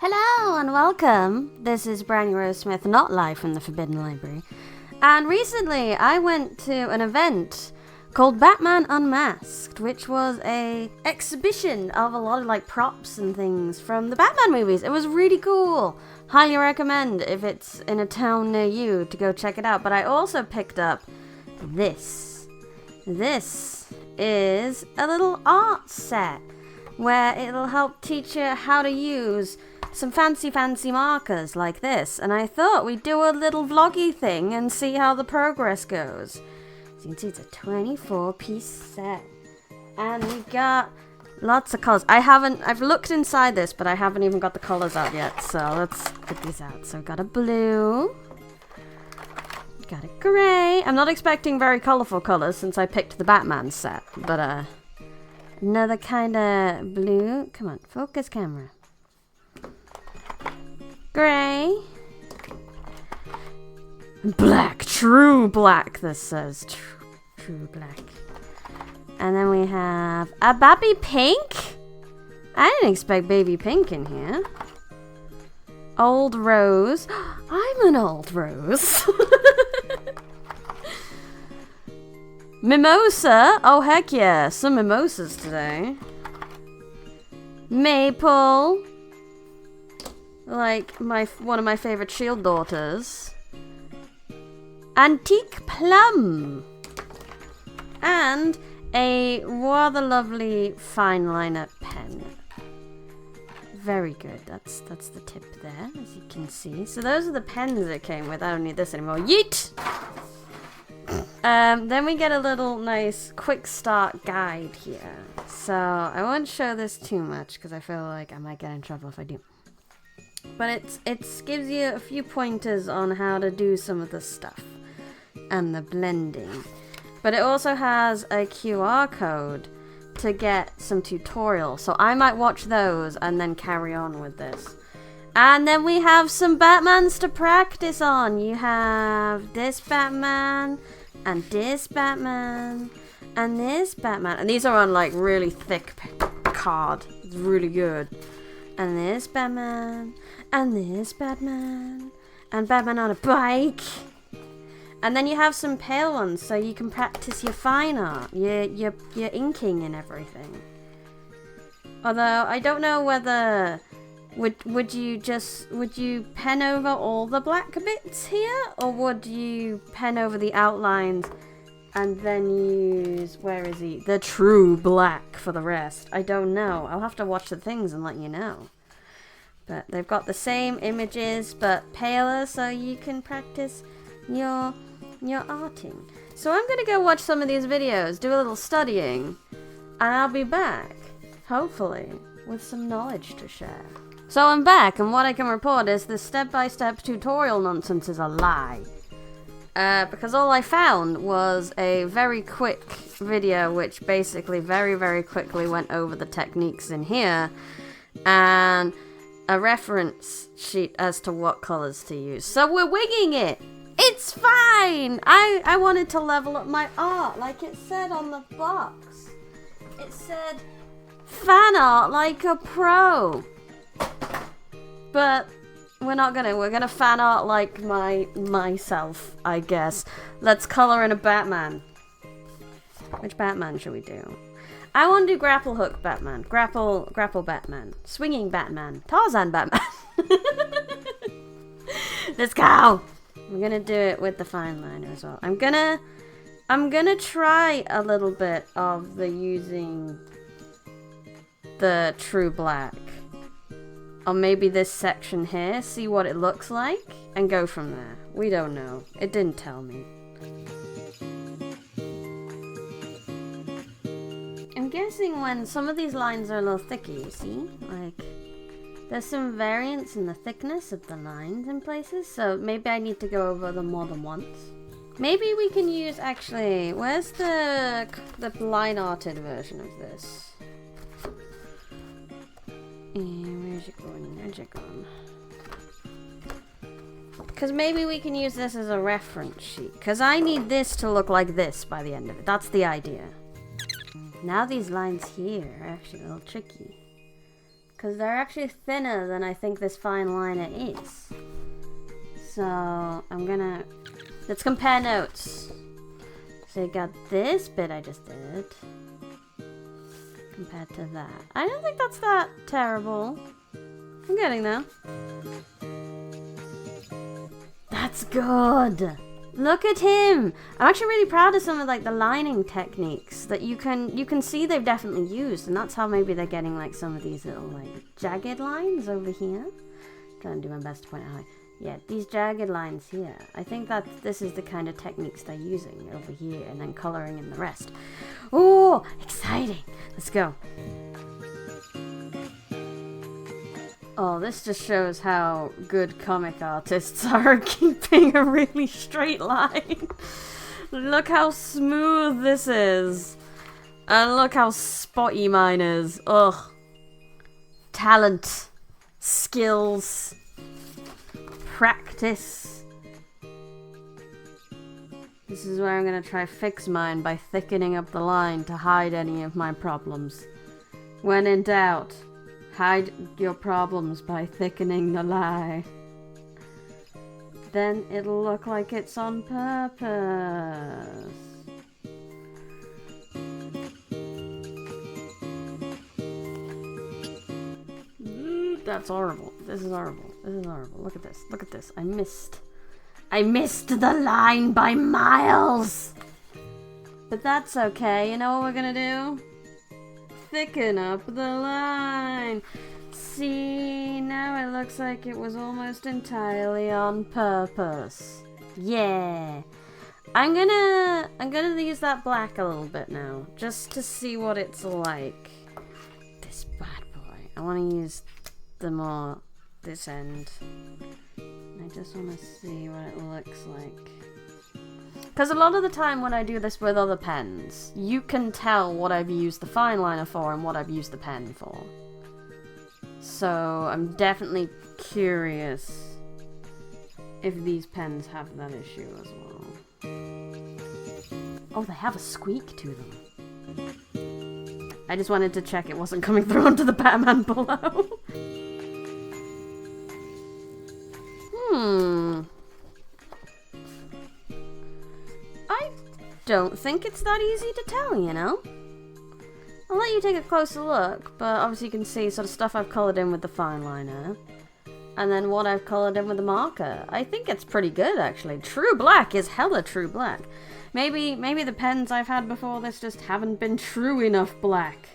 Hello and welcome. This is Brownie Rose Smith, not live from the Forbidden Library. And recently I went to an event called Batman Unmasked, which was a exhibition of a lot of like props and things from the Batman movies. It was really cool. Highly recommend if it's in a town near you to go check it out. But I also picked up this. This is a little art set where it'll help teach you how to use some fancy markers like this, and I thought we'd do a little vloggy thing and see how the progress goes. So you can see it's a 24-piece set, and we got lots of colors. I've looked inside this, but I haven't even got the colors out yet, so let's get these out. So we've got a blue, got a gray. I'm not expecting very colorful colors since I picked the Batman set, but another kind of blue. Come on, focus camera. Gray. Black. True black, this says. True black. And then we have a baby pink. I didn't expect baby pink in here. Old rose. I'm an old rose. Mimosa. Oh, heck yeah. Some mimosas today. Maple. Like one of my favorite Shield daughters. Antique plum. And a rather lovely fine liner pen. Very good. That's the tip there, as you can see. So those are the pens it came with. I don't need this anymore. Yeet! Then we get a little nice quick start guide here. So I won't show this too much because I feel like I might get in trouble if I do. But it gives you a few pointers on how to do some of the stuff and the blending. But it also has a QR code to get some tutorials. So I might watch those and then carry on with this. And then we have some Batmans to practice on. You have this Batman and this Batman and this Batman. And these are on like really thick card. It's really good. And this Batman, and this Batman, and Batman on a bike. And then you have some pale ones so you can practice your fine art, your inking and everything. Although I don't know whether would you pen over all the black bits here, or would you pen over the outlines and then use, where is he? The true black for the rest. I don't know. I'll have to watch the things and let you know. But they've got the same images, but paler, so you can practice your arting. So I'm going to go watch some of these videos, do a little studying, and I'll be back, hopefully, with some knowledge to share. So I'm back, and what I can report is this step-by-step tutorial nonsense is a lie. Because all I found was a very quick video which basically very quickly went over the techniques in here and a reference sheet as to what colors to use. So we're winging it! It's fine! I wanted to level up my art like it said on the box. It said fan art like a pro. But we're gonna fan art like myself, I guess. Let's color in a Batman. Which Batman should we do? I want to do grapple hook Batman. Grapple Batman. Swinging Batman. Tarzan Batman. Let's go! I'm gonna do it with the fine liner as well. I'm gonna try a little bit of the using the true black. Or maybe this section here, see what it looks like, and go from there. We don't know. It didn't tell me. I'm guessing when some of these lines are a little thicker, you see? Like, there's some variance in the thickness of the lines in places, so maybe I need to go over them more than once. Maybe we can use, actually, where's the line-arted version of this? Where's it gone? Because maybe we can use this as a reference sheet. Because I need this to look like this by the end of it. That's the idea. Now these lines here are actually a little tricky. because they're actually thinner than I think this fine liner is. So I'm gonna, let's compare notes. So you got this bit I just did compared to that. I don't think that's that terrible. I'm getting there. That's good. Look at him. I'm actually really proud of some of like the lining techniques that you can see they've definitely used, and that's how maybe they're getting like some of these little like jagged lines over here. I'm trying to do my best to point out. Yeah, these jagged lines here. I think that this is the kind of techniques they're using over here, and then coloring in the rest. Oh, exciting. Let's go. Oh, this just shows how good comic artists are at keeping a really straight line. Look how smooth this is. And look how spotty mine is. Ugh. Talent. Skills. Practice. This is where I'm gonna try fix mine by thickening up the line to hide any of my problems. When in doubt, hide your problems by thickening the lie. Then it'll look like it's on purpose. That's horrible. This is horrible. This is horrible. Look at this. Look at this. I missed the line by miles. But that's okay. You know what we're gonna do? Thicken up the line. See, now it looks like it was almost entirely on purpose. Yeah. I'm gonna use that black a little bit now, just to see what it's like. This bad boy. I want to use this end. I just want to see what it looks like. Because a lot of the time when I do this with other pens, you can tell what I've used the fine liner for and what I've used the pen for. So I'm definitely curious if these pens have that issue as well. Oh, they have a squeak to them. I just wanted to check it wasn't coming through onto the Batman below. I don't think it's that easy to tell, you know? I'll let you take a closer look, but obviously you can see sort of stuff I've coloured in with the fine liner, and then what I've coloured in with the marker. I think it's pretty good, actually. True black is hella true black. Maybe the pens I've had before this just haven't been true enough black.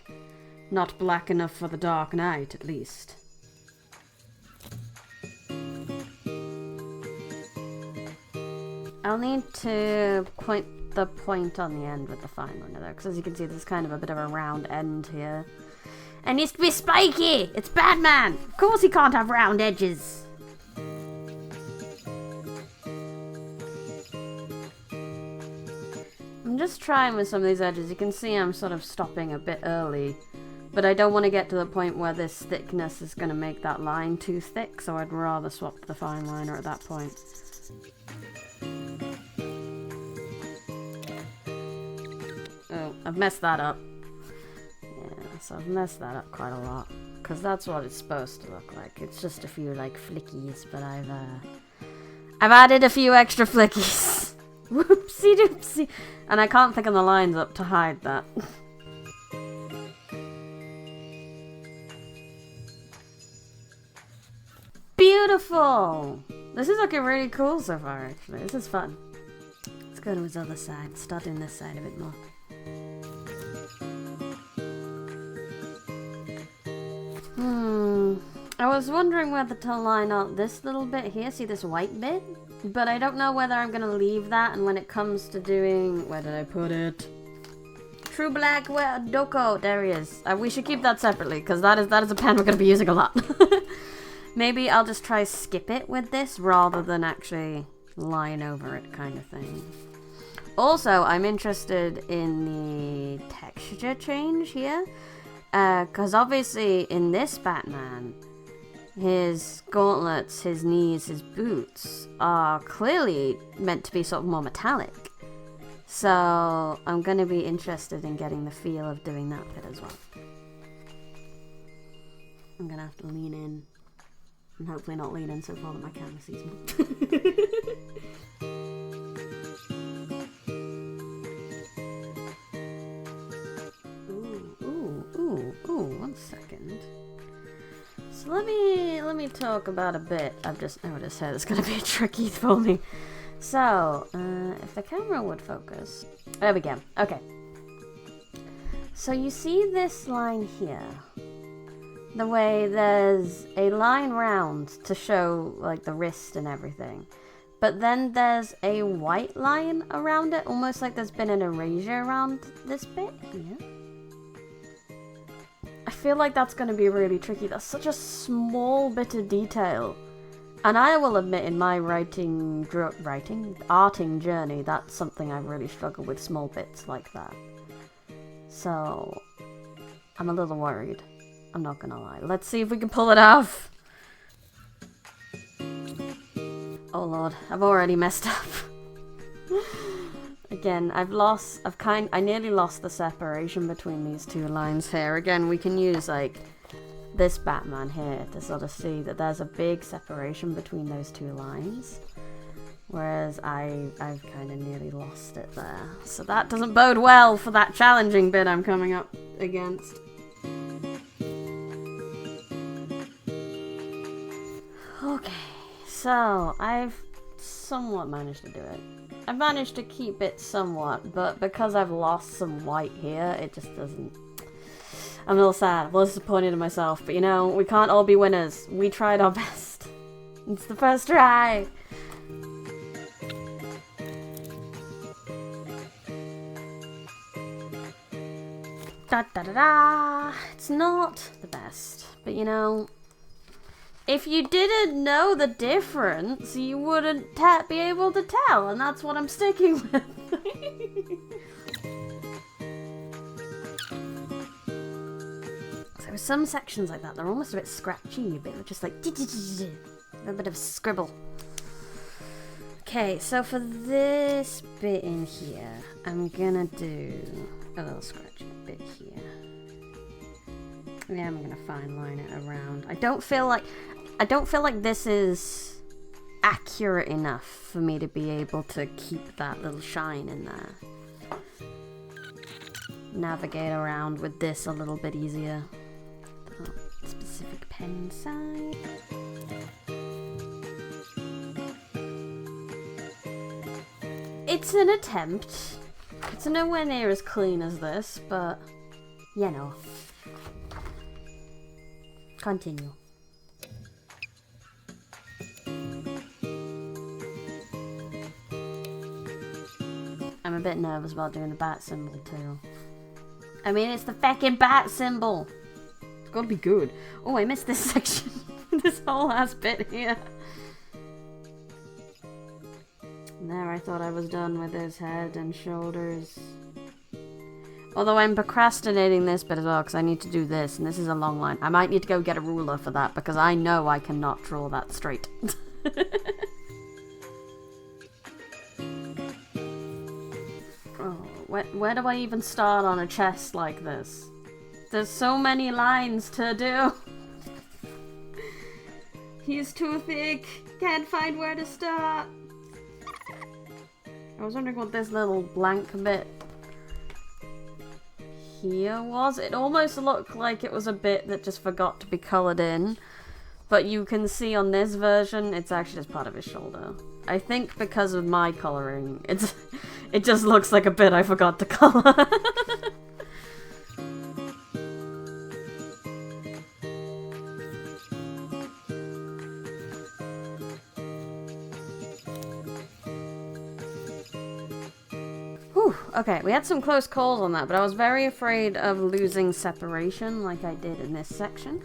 Not black enough for the Dark Knight, at least. I'll need to point the point on the end with the fine liner though, because as you can see there's kind of a bit of a round end here. It needs to be spiky! It's Batman! Of course he can't have round edges! I'm just trying with some of these edges. You can see I'm sort of stopping a bit early, but I don't want to get to the point where this thickness is going to make that line too thick, so I'd rather swap to the fine liner at that point. Oh, I've messed that up. Yeah, so I've messed that up quite a lot, because that's what it's supposed to look like. It's just a few, like, flickies, but I've added a few extra flickies. Whoopsie doopsie. And I can't thicken the lines up to hide that. Beautiful! This is looking really cool so far, actually. This is fun. Let's go to his other side. Start doing this side a bit more. I was wondering whether to line out this little bit here. See this white bit? But I don't know whether I'm going to leave that, and when it comes to doing... Where did I put it? True Black Doko. There he is. We should keep that separately, because that is a pen we're going to be using a lot. Maybe I'll just try skip it with this, rather than actually line over it kind of thing. Also, I'm interested in the texture change here. Because obviously, in this Batman... his gauntlets, his knees, his boots are clearly meant to be sort of more metallic. So I'm going to be interested in getting the feel of doing that bit as well. I'm gonna have to lean in. And hopefully not lean in so far that my camera sees me. Ooh, 1 second. So let me talk about a bit. I've just noticed how it's gonna be tricky for me. So, if the camera would focus. There we go. Okay. So you see this line here? The way there's a line round to show like the wrist and everything. But then there's a white line around it, almost like there's been an erasure around this bit here. I feel like that's going to be really tricky. That's such a small bit of detail. And I will admit in my arting journey, that's something I've really struggled with, small bits like that. So, I'm a little worried. I'm not gonna lie. Let's see if we can pull it off. Oh lord, I've already messed up. Again, I nearly lost the separation between these two lines here. Again, we can use like this Batman here to sort of see that there's a big separation between those two lines. Whereas I've kind of nearly lost it there. So that doesn't bode well for that challenging bit I'm coming up against. Okay, so I've somewhat managed to do it. I've managed to keep it somewhat, but because I've lost some white here, it just doesn't... I'm a little sad, I'm a little disappointed in myself, but you know, we can't all be winners. We tried our best. It's the first try! Da da da da! It's not the best, but you know... If you didn't know the difference, you wouldn't be able to tell, and that's what I'm sticking with. So some sections like that, they're almost a bit scratchy, a bit just like a bit of scribble. Okay, so for this bit in here, I'm gonna do a little scratchy bit here. Yeah, I'm gonna fine line it around. I don't feel like this is accurate enough for me to be able to keep that little shine in there. Navigate around with this a little bit easier. Oh, specific pen side. It's an attempt. It's nowhere near as clean as this, but you know. Continue. I'm a bit nervous about doing the bat symbol too. I mean, it's the feckin' bat symbol. It's gotta be good. Oh, I missed this section. This whole ass bit here. And there, I thought I was done with his head and shoulders. Although I'm procrastinating this bit as well because I need to do this, and this is a long line. I might need to go get a ruler for that because I know I cannot draw that straight. Where do I even start on a chest like this? There's so many lines to do. He's too thick. Can't find where to start. I was wondering what this little blank bit here was. It almost looked like it was a bit that just forgot to be coloured in. But you can see on this version, it's actually just part of his shoulder. I think because of my colouring, it just looks like a bit I forgot to colour. Whew, okay, we had some close calls on that, but I was very afraid of losing separation like I did in this section.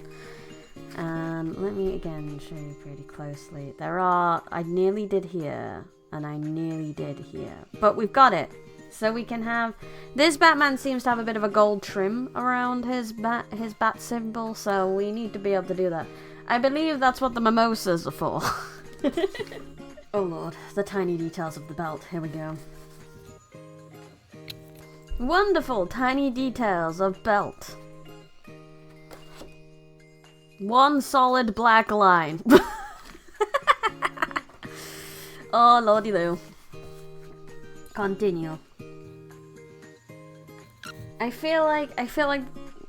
Let me again show you pretty closely. I nearly did here, and I nearly did here. But we've got it. So we can have, this Batman seems to have a bit of a gold trim around his bat symbol, so we need to be able to do that. I believe that's what the mimosas are for. Oh lord, the tiny details of the belt. Here we go. Wonderful tiny details of belt. One solid black line. Oh, lordy loo. Continue. I feel like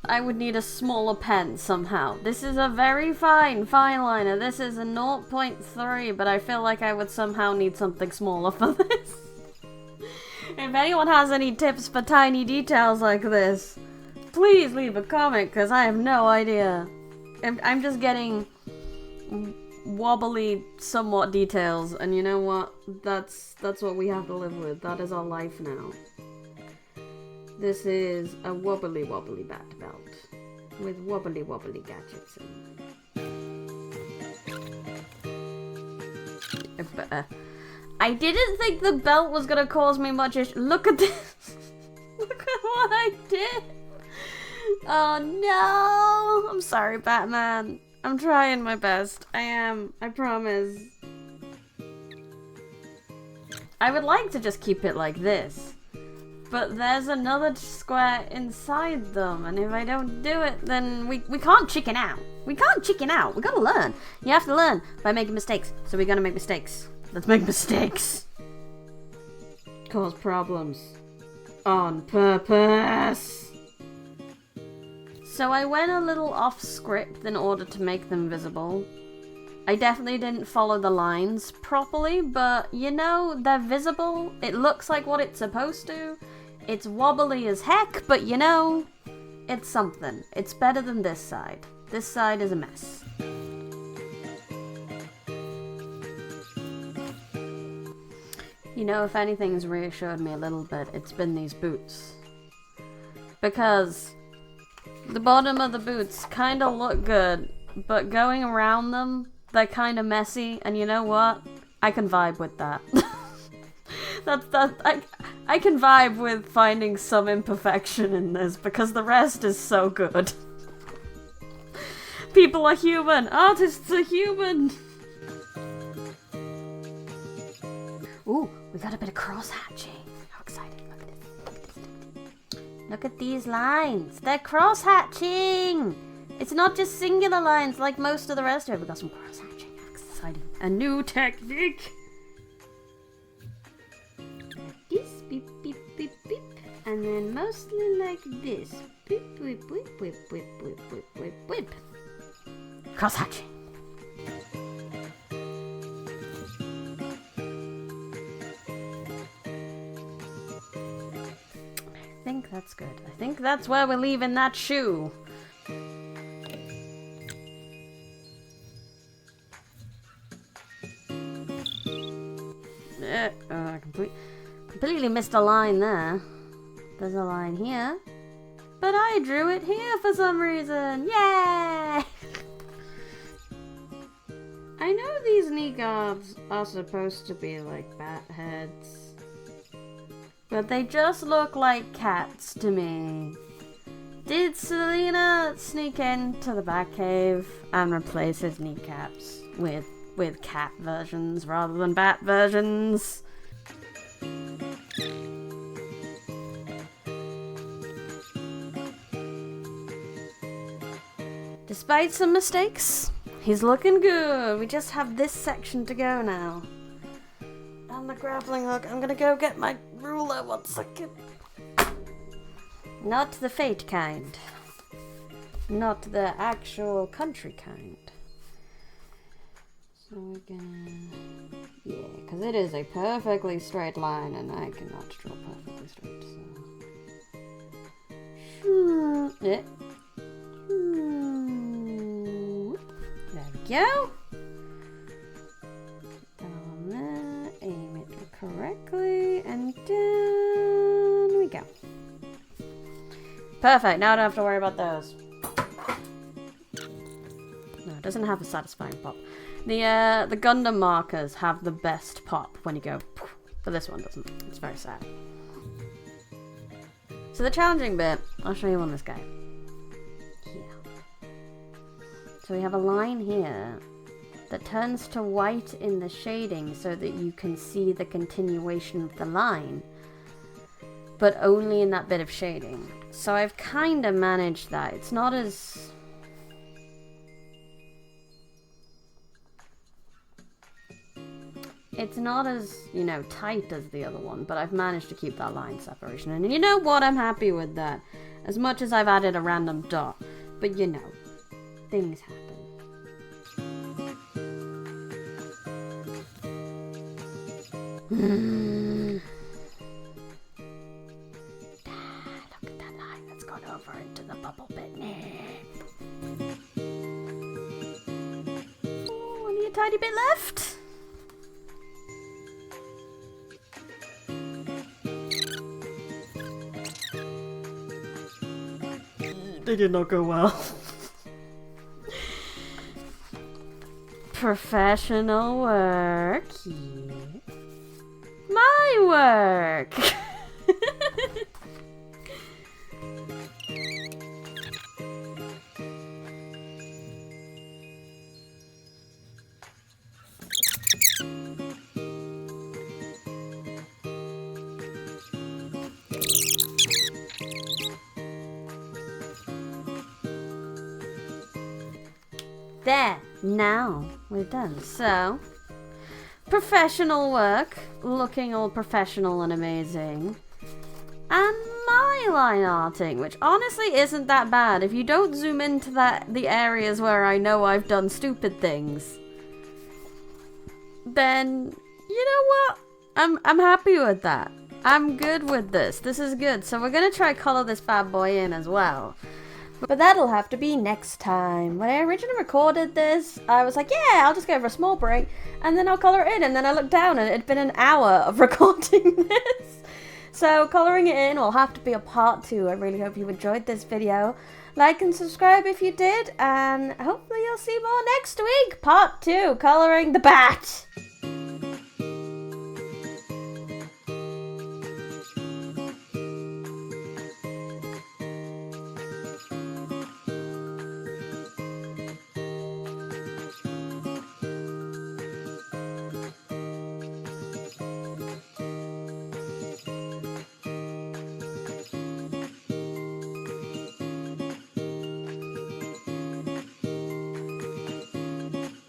I would need a smaller pen somehow. This is a very fine liner. This is a 0.3, but I feel like I would somehow need something smaller for this. If anyone has any tips for tiny details like this, please leave a comment, because I have no idea. I'm just getting wobbly, somewhat details, and you know what? That's what we have to live with. That is our life now. This is a wobbly bat belt with wobbly gadgets in it. I didn't think the belt was gonna cause me much issue. Look at this. Look at what I did. Oh no! I'm sorry, Batman. I'm trying my best. I am. I promise. I would like to just keep it like this. But there's another square inside them, and if I don't do it, then we can't chicken out. We can't chicken out. We gotta learn. You have to learn by making mistakes. So we're gonna make mistakes. Let's make mistakes. Cause problems. On purpose. So I went a little off script in order to make them visible. I definitely didn't follow the lines properly, but you know, they're visible. It looks like what it's supposed to. It's wobbly as heck, but you know, it's something. It's better than this side. This side is a mess. You know, if anything's reassured me a little bit, it's been these boots. Because the bottom of the boots kind of look good, but going around them, they're kind of messy, and you know what? I can vibe with that. I can vibe with finding some imperfection in this, because the rest is so good. People are human! Artists are human! Ooh, we got a bit of cross-hatching. How exciting. Look at this. Look at these lines. They're cross-hatching! It's not just singular lines like most of the rest of it. We got some cross-hatching. How exciting. A new technique! Like this. Beep, beep, beep, beep. And then mostly like this. Beep, whip, whip, whip, whip, whip, whip, whip, whip. Cross-hatching. I think that's good. I think that's where we're leaving that shoe. I completely missed a line there. There's a line here. But I drew it here for some reason. Yay! I know these knee guards are supposed to be like bat heads, but they just look like cats to me. Did Selena sneak into the Batcave and replace his kneecaps with cat versions rather than bat versions? Despite some mistakes, he's looking good. We just have this section to go now. And the grappling hook. I'm gonna go get my ruler 1 second. Not the fate kind. Not the actual country kind. So we're gonna... Yeah, because it is a perfectly straight line and I cannot draw perfectly straight, so... Yeah. There we go. Down there, aim it correctly, and down we go. Perfect, now I don't have to worry about those. No, it doesn't have a satisfying pop. The Gundam markers have the best pop when you go, but this one doesn't. It's very sad. So the challenging bit, I'll show you on this guy. So we have a line here that turns to white in the shading so that you can see the continuation of the line, but only in that bit of shading. So I've kind of managed that. It's not as It's not as, you know, tight as the other one, but I've managed to keep that line separation. And you know what? I'm happy with that. As much as I've added a random dot. But you know, things happen. Look at that line that's gone over into the bubble bit. Oh, only a tiny bit left. They did not go well. Professional work. Yeah. My work. There, now we're done. So, professional work, looking all professional and amazing. And my line arting, which honestly isn't that bad. If you don't zoom into the areas where I know I've done stupid things, then you know what? I'm happy with that. I'm good with this. This is good. So we're gonna try color this bad boy in as well. But that'll have to be next time. When I originally recorded this, I was like, yeah, I'll just go for a small break, and then I'll color it in. And then I looked down, and it had been an hour of recording this. So coloring it in will have to be a part 2. I really hope you enjoyed this video. Like and subscribe if you did, and hopefully you'll see more next week. Part 2, coloring the bat.